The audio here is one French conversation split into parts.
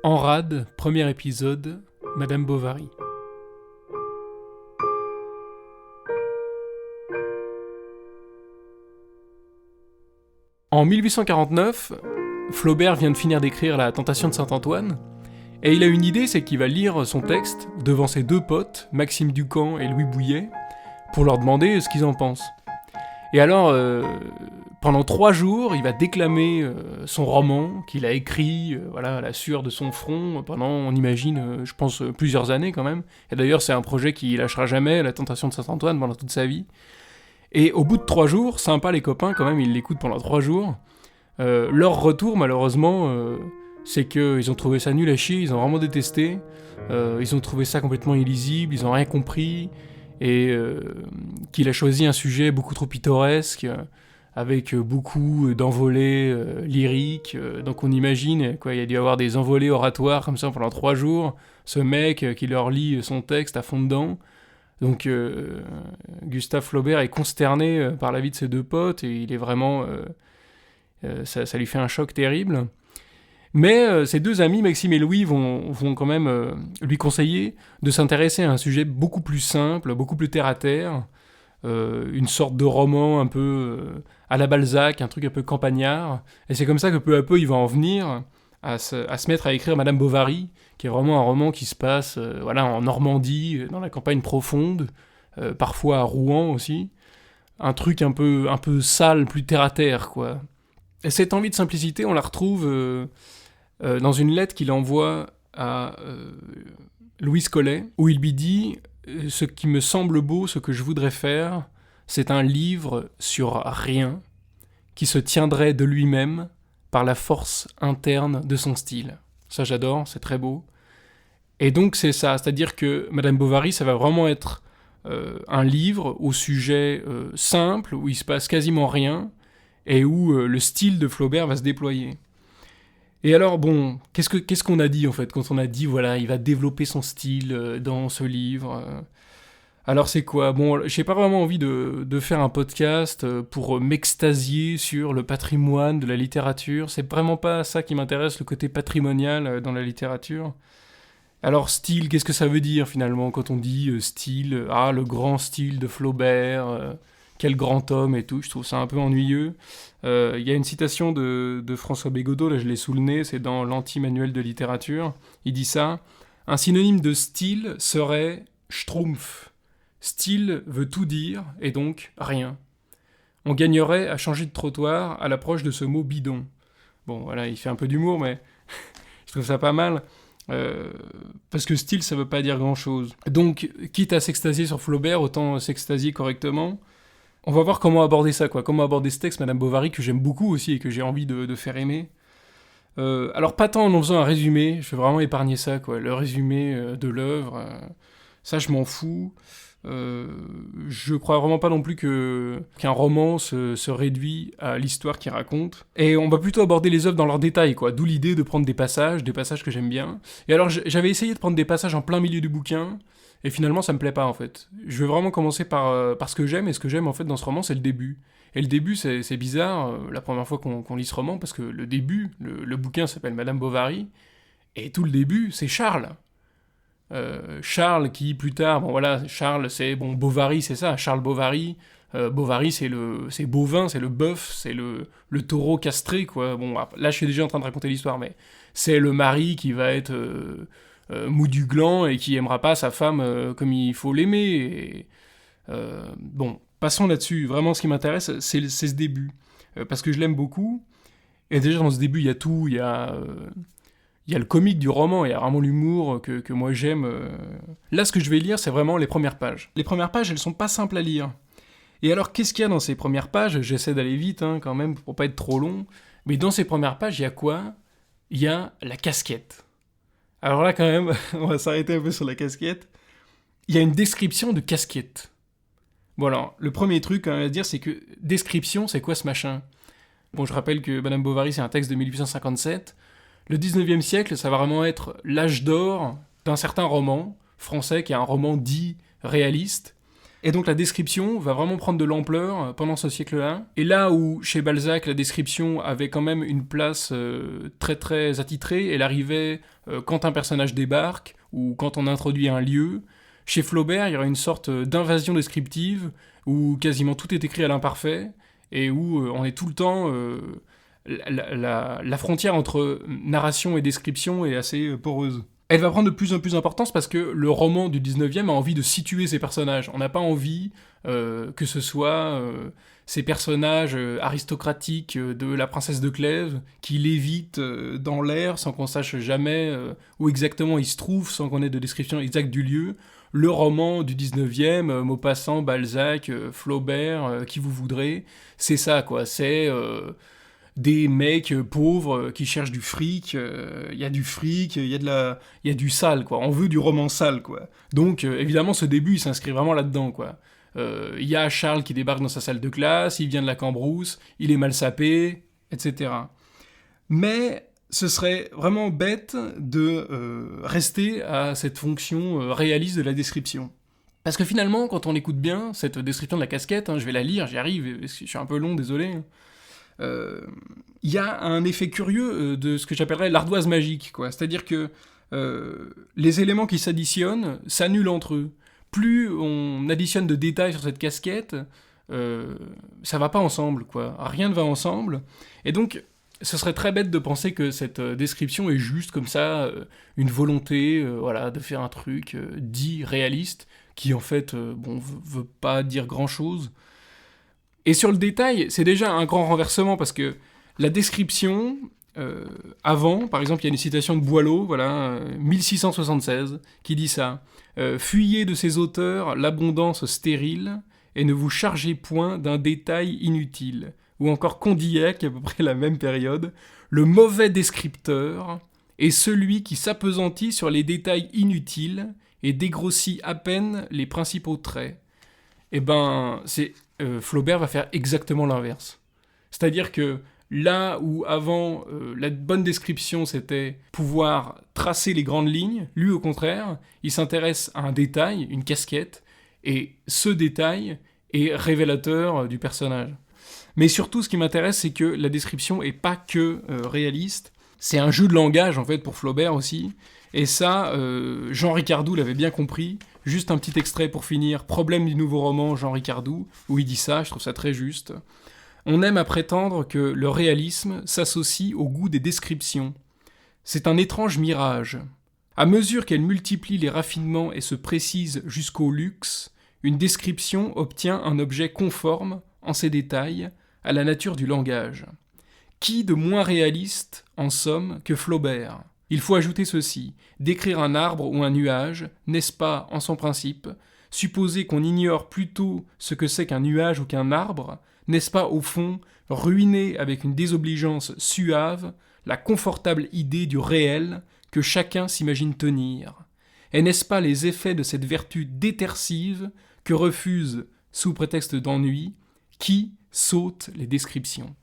En rade, premier épisode, Madame Bovary. En 1849, Flaubert vient de finir d'écrire La Tentation de Saint-Antoine, et il a une idée, c'est qu'il va lire son texte devant ses deux potes, Maxime Ducamp et Louis Bouillet, pour leur demander ce qu'ils en pensent. Et alors, pendant 3 jours, il va déclamer son roman qu'il a écrit, à la sueur de son front, pendant, on imagine, je pense, plusieurs années quand même. Et d'ailleurs, c'est un projet qu'il lâchera jamais, La Tentation de Saint-Antoine, pendant toute sa vie. Et au bout de 3 jours, sympa les copains quand même, ils l'écoutent pendant 3 jours. Leur retour, malheureusement, c'est qu'ils ont trouvé ça nul à chier, ils ont vraiment détesté. Ils ont trouvé ça complètement illisible, ils ont rien compris. Et qu'il a choisi un sujet beaucoup trop pittoresque, avec beaucoup d'envolées lyriques. Donc on imagine, il a dû y avoir des envolées oratoires comme ça pendant 3 jours. Ce mec qui leur lit son texte à fond dedans. Donc Gustave Flaubert est consterné par la vie de ses deux potes et il est vraiment... ça lui fait un choc terrible. Mais ses deux amis, Maxime et Louis, vont quand même lui conseiller de s'intéresser à un sujet beaucoup plus simple, beaucoup plus terre-à-terre, une sorte de roman un peu à la Balzac, un truc un peu campagnard. Et c'est comme ça que peu à peu, il va en venir à se mettre à écrire Madame Bovary, qui est vraiment un roman qui se passe en Normandie, dans la campagne profonde, parfois à Rouen aussi. Un truc un peu sale, plus terre-à-terre, quoi. Et cette envie de simplicité, on la retrouve... dans une lettre qu'il envoie à Louise Collet, où il lui dit « Ce qui me semble beau, ce que je voudrais faire, c'est un livre sur rien, qui se tiendrait de lui-même par la force interne de son style. » Ça j'adore, c'est très beau. Et donc c'est ça, c'est-à-dire que Madame Bovary, ça va vraiment être un livre au sujet simple, où il se passe quasiment rien, et où le style de Flaubert va se déployer. Et alors, bon, qu'est-ce qu'on a dit, en fait, quand on a dit, voilà, il va développer son style dans ce livre Alors, c'est quoi ? Bon, j'ai pas vraiment envie de faire un podcast pour m'extasier sur le patrimoine de la littérature. C'est vraiment pas ça qui m'intéresse, le côté patrimonial dans la littérature. Alors, style, qu'est-ce que ça veut dire, finalement, quand on dit style le grand style de Flaubert quel grand homme et tout, je trouve ça un peu ennuyeux. Il y a une citation de François Bégodeau, là je l'ai sous le nez, c'est dans l'Anti-manuel de littérature. Il dit ça, « Un synonyme de style serait schtroumpf. Style veut tout dire, et donc rien. On gagnerait à changer de trottoir à l'approche de ce mot bidon. » Bon, voilà, il fait un peu d'humour, mais je trouve ça pas mal. Parce que style, ça veut pas dire grand-chose. Donc, quitte à s'extasier sur Flaubert, autant s'extasier correctement. On va voir comment aborder ça, quoi. Comment aborder ce texte, Madame Bovary, que j'aime beaucoup aussi et que j'ai envie de faire aimer. Alors, pas tant en faisant un résumé, je vais vraiment épargner ça, quoi. Le résumé de l'œuvre, ça, je m'en fous. Je crois vraiment pas non plus qu'un roman se réduit à l'histoire qu'il raconte. Et on va plutôt aborder les œuvres dans leurs détails, quoi. D'où l'idée de prendre des passages que j'aime bien. Et alors, j'avais essayé de prendre des passages en plein milieu du bouquin. Et finalement, ça me plaît pas, en fait. Je vais vraiment commencer par ce que j'aime, et ce que j'aime, en fait, dans ce roman, c'est le début. Et le début, c'est bizarre, la première fois qu'on lit ce roman, parce que le début, le bouquin s'appelle Madame Bovary, et tout le début, c'est Charles. Charles qui, plus tard, Charles, c'est, Bovary, c'est ça, Charles Bovary. Bovary, c'est bovin, c'est le bœuf, c'est le taureau castré, quoi. Bon, là, je suis déjà en train de raconter l'histoire, mais c'est le mari qui va être... mou du gland et qui aimera pas sa femme comme il faut l'aimer. Passons là-dessus. Vraiment, ce qui m'intéresse, c'est ce début. Parce que je l'aime beaucoup. Et déjà, dans ce début, il y a tout. Il y a le comique du roman. Il y a vraiment l'humour que moi, j'aime. Là, ce que je vais lire, c'est vraiment les premières pages. Les premières pages, elles sont pas simples à lire. Et alors, qu'est-ce qu'il y a dans ces premières pages ? J'essaie d'aller vite, quand même, pour pas être trop long. Mais dans ces premières pages, il y a quoi ? Il y a la casquette. Alors là, quand même, on va s'arrêter un peu sur la casquette. Il y a une description de casquette. Bon alors, le premier truc à dire, c'est que description, c'est quoi ce machin ? Bon, je rappelle que Madame Bovary, c'est un texte de 1857. Le 19e siècle, ça va vraiment être l'âge d'or d'un certain roman français, qui est un roman dit réaliste. Et donc la description va vraiment prendre de l'ampleur pendant ce siècle-là. Et là où, chez Balzac, la description avait quand même une place très très attitrée, elle arrivait quand un personnage débarque, ou quand on introduit un lieu. Chez Flaubert, il y aurait une sorte d'invasion descriptive, où quasiment tout est écrit à l'imparfait, et où on est tout le temps... la frontière entre narration et description est assez poreuse. Elle va prendre de plus en plus d'importance parce que le roman du 19e a envie de situer ses personnages. On n'a pas envie que ce soit ces personnages aristocratiques de la princesse de Clèves qui lévitent dans l'air sans qu'on sache jamais où exactement ils se trouvent, sans qu'on ait de description exacte du lieu. Le roman du 19e, Maupassant, Balzac, Flaubert, qui vous voudrez, c'est ça quoi, c'est... des mecs pauvres qui cherchent du fric, il y a du fric, il y a du sale, quoi. On veut du roman sale, quoi. Donc, évidemment, ce début, il s'inscrit vraiment là-dedans, quoi. Il y a Charles qui débarque dans sa salle de classe, il vient de la Cambrousse, il est mal sapé, etc. Mais ce serait vraiment bête de rester à cette fonction réaliste de la description. Parce que finalement, quand on écoute bien cette description de la casquette, je vais la lire, j'y arrive, je suis un peu long, désolé, il y a un effet curieux de ce que j'appellerais l'ardoise magique, quoi. C'est-à-dire que les éléments qui s'additionnent s'annulent entre eux. Plus on additionne de détails sur cette casquette, ça va pas ensemble, quoi. Rien ne va ensemble. Et donc, ce serait très bête de penser que cette description est juste comme ça, une volonté, voilà, de faire un truc dit réaliste, qui en fait, veut pas dire grand-chose. Et sur le détail, c'est déjà un grand renversement, parce que la description, avant, par exemple, il y a une citation de Boileau, voilà, 1676, qui dit ça. Fuyez de ces auteurs l'abondance stérile, et ne vous chargez point d'un détail inutile. Ou encore Condillac, à peu près la même période, le mauvais descripteur est celui qui s'appesantit sur les détails inutiles et dégrossit à peine les principaux traits. Eh ben, Flaubert va faire exactement l'inverse. C'est-à-dire que là où avant la bonne description c'était pouvoir tracer les grandes lignes, lui au contraire, il s'intéresse à un détail, une casquette, et ce détail est révélateur du personnage. Mais surtout, ce qui m'intéresse, c'est que la description est pas que réaliste, c'est un jeu de langage en fait pour Flaubert aussi, et ça, Jean Ricardou l'avait bien compris. Juste un petit extrait pour finir, Problème du nouveau roman, Jean Ricardou, où il dit ça, je trouve ça très juste. On aime à prétendre que le réalisme s'associe au goût des descriptions. C'est un étrange mirage. À mesure qu'elle multiplie les raffinements et se précise jusqu'au luxe, une description obtient un objet conforme, en ses détails, à la nature du langage. Qui de moins réaliste, en somme, que Flaubert ? Il faut ajouter ceci, décrire un arbre ou un nuage, n'est-ce pas, en son principe, supposer qu'on ignore plutôt ce que c'est qu'un nuage ou qu'un arbre, n'est-ce pas, au fond, ruiner avec une désobligeance suave la confortable idée du réel que chacun s'imagine tenir ? Et n'est-ce pas les effets de cette vertu détersive que refuse, sous prétexte d'ennui, qui saute les descriptions ?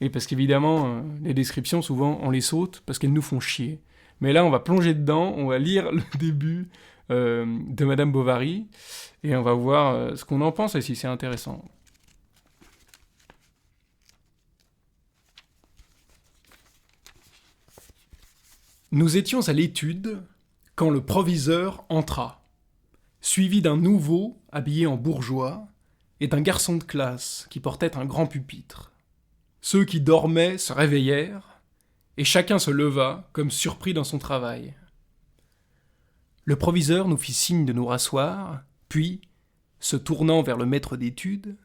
Et parce qu'évidemment, les descriptions, souvent, on les saute parce qu'elles nous font chier. Mais là, on va plonger dedans, on va lire le début de Madame Bovary, et on va voir ce qu'on en pense et si c'est intéressant. Nous étions à l'étude quand le proviseur entra, suivi d'un nouveau habillé en bourgeois et d'un garçon de classe qui portait un grand pupitre. Ceux qui dormaient se réveillèrent, et chacun se leva, comme surpris dans son travail. Le proviseur nous fit signe de nous rasseoir, puis, se tournant vers le maître d'études,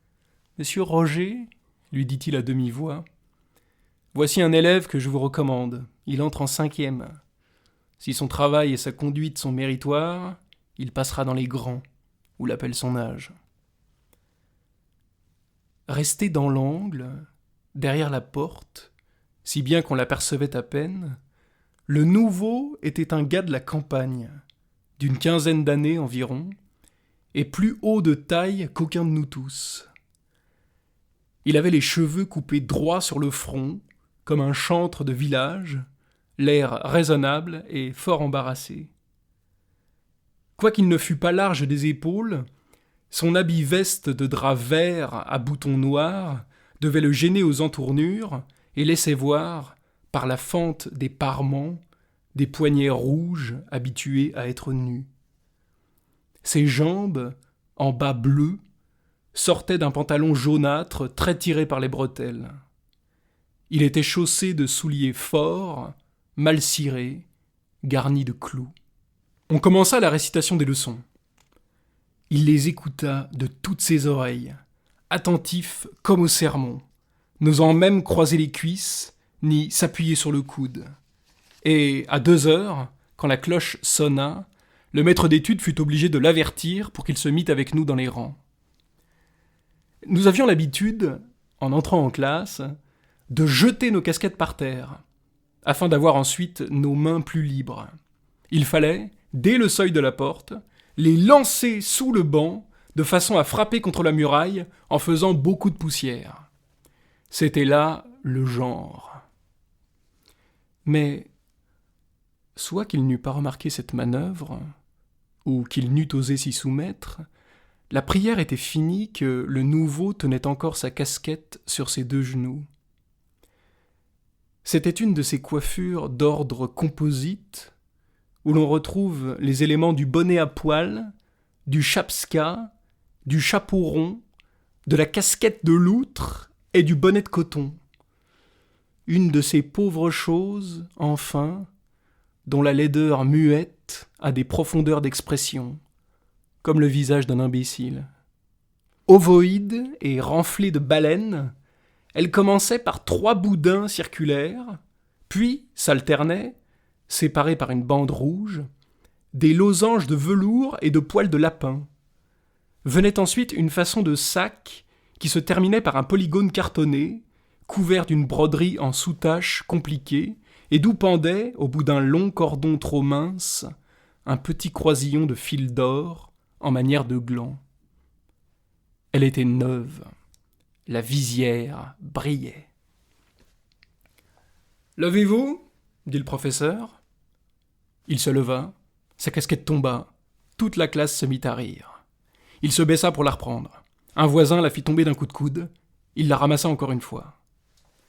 « Monsieur Roger, lui dit-il à demi-voix, voici un élève que je vous recommande, il entre en 5e. Si son travail et sa conduite sont méritoires, il passera dans les grands, où l'appelle son âge. » Resté dans l'angle, derrière la porte, si bien qu'on l'apercevait à peine, le nouveau était un gars de la campagne, d'une 15aine d'années environ, et plus haut de taille qu'aucun de nous tous. Il avait les cheveux coupés droit sur le front, comme un chantre de village, l'air raisonnable et fort embarrassé. Quoiqu'il ne fût pas large des épaules, son habit veste de drap vert à boutons noirs devait le gêner aux entournures et laissait voir, par la fente des parements, des poignets rouges habitués à être nus. Ses jambes, en bas bleus, sortaient d'un pantalon jaunâtre très tiré par les bretelles. Il était chaussé de souliers forts, mal cirés, garnis de clous. On commença la récitation des leçons. Il les écouta de toutes ses oreilles, attentif comme au sermon, n'osant même croiser les cuisses, ni s'appuyer sur le coude. Et à 2h, quand la cloche sonna, le maître d'études fut obligé de l'avertir pour qu'il se mît avec nous dans les rangs. Nous avions l'habitude, en entrant en classe, de jeter nos casquettes par terre, afin d'avoir ensuite nos mains plus libres. Il fallait, dès le seuil de la porte, les lancer sous le banc, de façon à frapper contre la muraille en faisant beaucoup de poussière. C'était là le genre. Mais, soit qu'il n'eût pas remarqué cette manœuvre, ou qu'il n'eût osé s'y soumettre, la prière était finie que le nouveau tenait encore sa casquette sur ses 2 genoux. C'était une de ces coiffures d'ordre composite, où l'on retrouve les éléments du bonnet à poil, du chapska, du chapeau rond, de la casquette de loutre et du bonnet de coton. Une de ces pauvres choses, enfin, dont la laideur muette a des profondeurs d'expression, comme le visage d'un imbécile. Ovoïde et renflée de baleine, elle commençait par 3 boudins circulaires, puis s'alternaient, séparés par une bande rouge, des losanges de velours et de poils de lapin. Venait ensuite une façon de sac qui se terminait par un polygone cartonné, couvert d'une broderie en sous-tache compliquée, et d'où pendait, au bout d'un long cordon trop mince, un petit croisillon de fil d'or en manière de gland. Elle était neuve. La visière brillait. « Levez-vous » dit le professeur. Il se leva, sa casquette tomba, toute la classe se mit à rire. Il se baissa pour la reprendre. Un voisin la fit tomber d'un coup de coude. Il la ramassa encore une fois.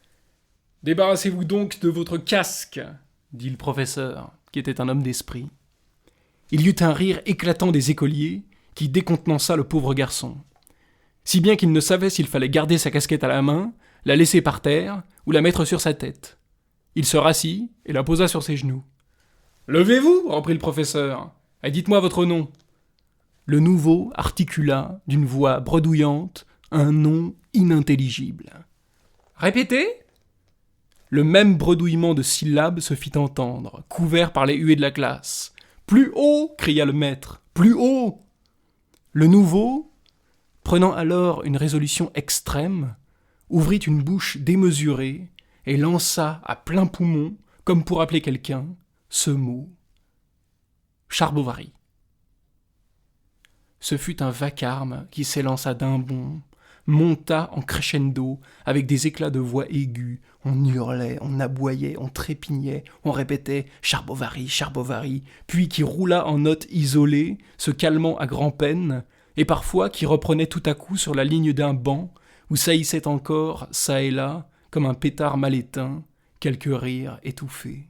« Débarrassez-vous donc de votre casque » dit le professeur, qui était un homme d'esprit. Il y eut un rire éclatant des écoliers qui décontenança le pauvre garçon. Si bien qu'il ne savait s'il fallait garder sa casquette à la main, la laisser par terre ou la mettre sur sa tête. Il se rassit et la posa sur ses genoux. « Levez-vous » reprit le professeur, « et dites-moi votre nom. » Le nouveau articula, d'une voix bredouillante, un nom inintelligible. « Répétez » Le même bredouillement de syllabes se fit entendre, couvert par les huées de la classe. « Plus haut » cria le maître, « plus haut » Le nouveau, prenant alors une résolution extrême, ouvrit une bouche démesurée et lança à plein poumon, comme pour appeler quelqu'un, ce mot. Charbovary. Ce fut un vacarme qui s'élança d'un bond, monta en crescendo, avec des éclats de voix aigus. On hurlait, on aboyait, on trépignait, on répétait « Charbovary, Charbovary », puis qui roula en notes isolées, se calmant à grand-peine, et parfois qui reprenait tout à coup sur la ligne d'un banc, où saillissait encore, çà et là, comme un pétard mal éteint, quelques rires étouffés.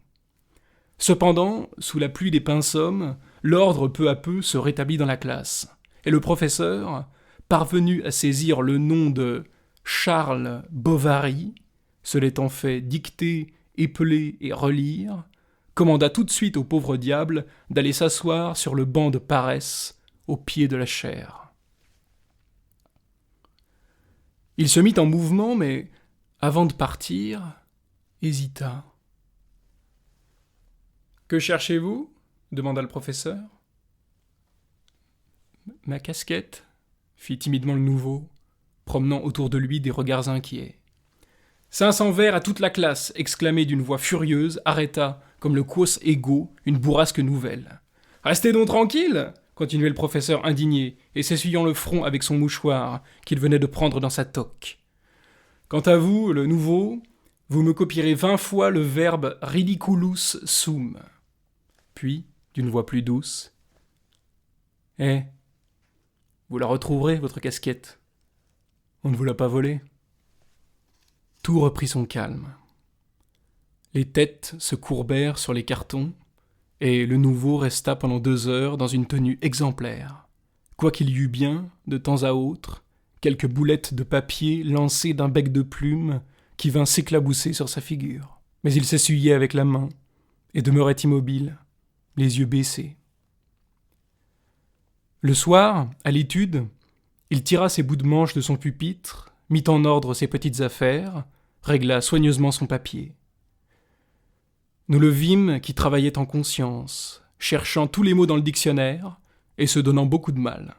Cependant, sous la pluie des pinsommes, l'ordre peu à peu se rétablit dans la classe, et le professeur, parvenu à saisir le nom de Charles Bovary, se l'étant fait dicter, épeler et relire, commanda tout de suite au pauvre diable d'aller s'asseoir sur le banc de paresse au pied de la chaire. Il se mit en mouvement, mais, avant de partir, hésita. « Que cherchez-vous » demanda le professeur. « Ma casquette » fit timidement le nouveau, promenant autour de lui des regards inquiets. « 500 vers à toute la classe » exclamé d'une voix furieuse, arrêta, comme le quos ego, une bourrasque nouvelle. « Restez donc tranquille » continuait le professeur indigné, et s'essuyant le front avec son mouchoir, qu'il venait de prendre dans sa toque. « Quant à vous, le nouveau, vous me copierez 20 fois le verbe ridiculus sum. » Puis, d'une voix plus douce, « Eh, vous la retrouverez, votre casquette. On ne vous l'a pas volée. » Tout reprit son calme. Les têtes se courbèrent sur les cartons, et le nouveau resta pendant 2 heures dans une tenue exemplaire, quoiqu'il y eût bien, de temps à autre, quelques boulettes de papier lancées d'un bec de plume qui vint s'éclabousser sur sa figure. Mais il s'essuyait avec la main, et demeurait immobile, les yeux baissés. Le soir, à l'étude, il tira ses bouts de manche de son pupitre, mit en ordre ses petites affaires, régla soigneusement son papier. Nous le vîmes qui travaillait en conscience, cherchant tous les mots dans le dictionnaire et se donnant beaucoup de mal.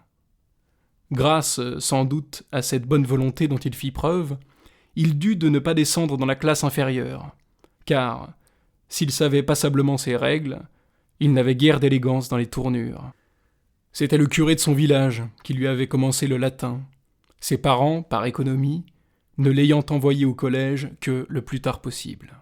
Grâce, sans doute, à cette bonne volonté dont il fit preuve, il dut de ne pas descendre dans la classe inférieure, car, s'il savait passablement ses règles, il n'avait guère d'élégance dans les tournures. C'était le curé de son village qui lui avait commencé le latin, ses parents, par économie, ne l'ayant envoyé au collège que le plus tard possible.